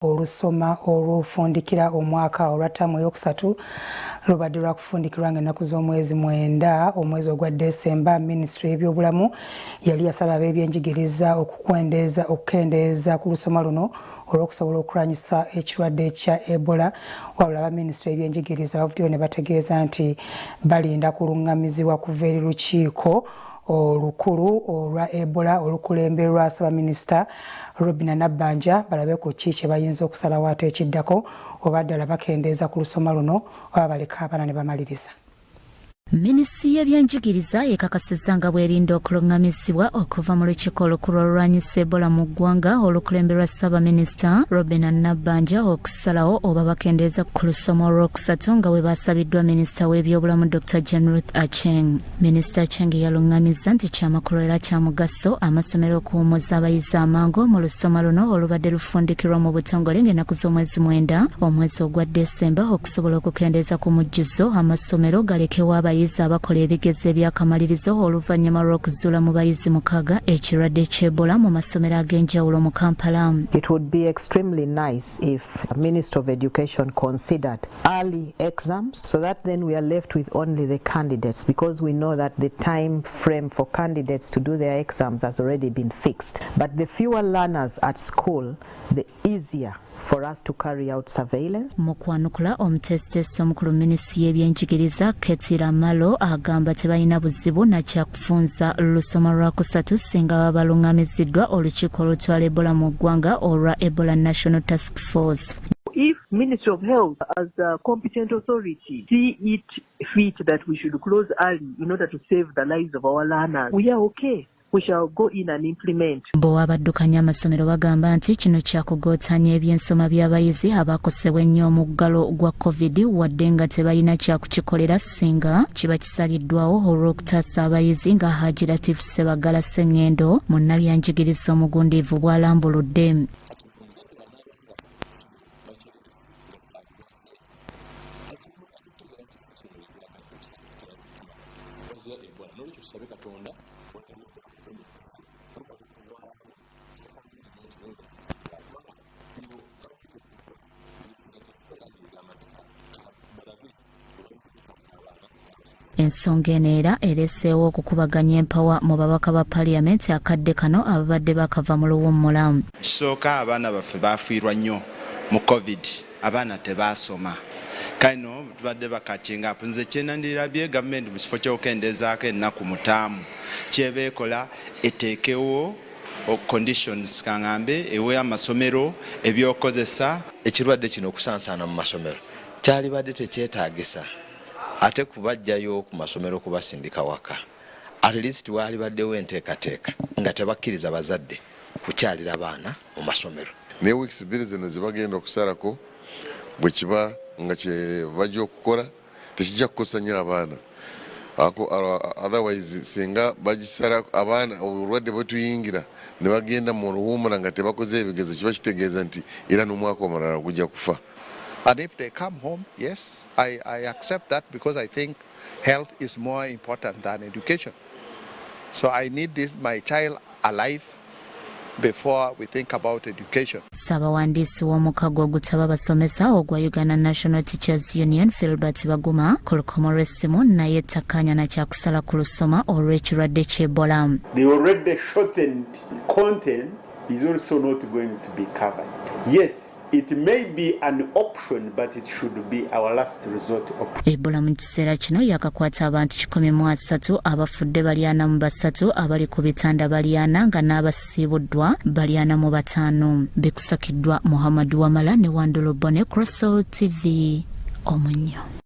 olusoma olufundikira omwaka olwatamu eyokusatu lubadde lwakufundikirwa ng'ennaku z'omwezi 9 omwezi ogwa Desemba. Minisitule y'ebyobulamu yali yasaba ab'ebyenjigiriza okukendeeza ku lusoma luno olw'okusobola okulwanyisa ekirwadde ekya Ebola. Wabula abaminisitule y'ebyenjigiriza bavuddeyo ne bategeeza nti balinda kulungamizibwa kuva eri lukiiko olukulu olwa Ebola olukulemberwa Ssaabaminisita Robinah Nabbanja balabe ku kiki bayinza okusalawo ate ekiddako oba ddala bakendeeza ku lusoma luno oba baleka abaana ne bamaliriza. Minisitule y'ebyenjigiriza ekakasizza nga bwerinda okulungamizibwa okuva mu lukiiko olukulu olulwanyisa Ebola mu ggwanga olukulemberwa Ssaabaminisita Robinah Nabbanja okusalawo oba bakendeeza ku lusoma olwokusatu nga bwe basabiddwa Minisita w'ebyobulamu Dr. Jane Ruth Aceng. Minisita Aceng yalungamizza nti kyamakulu era kya mugaso amasomero okuwummuza abayizi amangu mu lusoma luno olubadde lufundikirwa mu butongole ng'ennaku z'omwezi 9 omwezi ogwa Desemba okusobola okukendeeza ku mujjuzo amasomero galekewo abayizi abakola ebigezo ebyakamalirizo oluvannyuma lw'okuzuula mu bayizi 6 ekirwadde ky'Ebola mu masomero ag'enjawulo mu Kampala. It would be extremely nice if the Minister of Education considered early exams so that then we are left with only the candidates, because we know that the time frame for candidates to do their exams has already been fixed. But the fewer learners at school, the easier for us to carry out surveillance. Mukwanukula omutesitesi omukulu minisitule y'ebyenjigiriza Ketira Malo agamba tebalina buzibu na kyakufunza lusoma lwakusatu singa baba balungamiziddwa olukiiko olutwala Ebola mu ggwanga olwa Ebola National Task Force. If Ministry of Health as a competent authority see it fit that we should close early in order to save the lives of our learners, we are okay. We shall go in and implement. Bo abaddukanya amasomero bagamba nti kino kyakugootanya ebyensoma by'abayizi abakosebwa ennyo omuggalo gwa COVID wadde nga tebalina kyakukikolera singa kiba kisaliddwawo olw'okutaasa abayizi nga Haji Latif Sebagala Sengendo munnabyanjigiriza omugundiivu bw'alambuludde. Ensonga eno era ereseewo okukubaganya empawa mu babaka ba Paliamenti akadde kano ababadde bakava mu luwummula. Kisooka abaana baffe baafiirwa nnyo mu COVID, abaana tebaasoma. Kano tubadde bakakinga nze kyenandirabye gavumenti mu kifo ky'okukendeezaako ennaku 5 kyebeekola eteekewo conditions kangambe ewe amasomero ebyokozesa. Ekirwadde kino okusansana mu masomero kyalibadde tekyetaagisa ate kubajjayo ku masomero kubasindika waka. At least walibaddewo enteekateeka nga tebakkiriza bazadde kukyalira abaana mu masomero. Ne weeks 2 zino zibagenda okusalako bwe kiba nga kye bajja okukola tekijja kukosa nnyo abaana. Otherwise singa bagisala abaana obulwadde bwetuyingira ne bagenda mu luwummula nga tebakoze ebigezo kiba kitegeeza nti era n'omwaka omulala gujja kufa. And if they come home, yes, I accept that, because I think health is more important than education. So I need my child alive before we think about education. Ssabawandiisi w'omukago ogutaba basomesa ogwa Uganda National Teachers Union Philbert Baguma ku lukomo lw'essimu naye takkaanya na kyakusala ku lusoma olw'ekirwadde ky'Ebola. The already shortened content is also not going to be covered. Yes, it may be an option, but it should be our last resort option. Ebola mu kiseera kino yakakwata abantu 103 abafudde 43 abali ku bitanda 400 nga n'abasiibuddwa 45 bekusakiddwa Muhammad Wamala ne Wandolo Bone, Crossroads TV, Omunyo.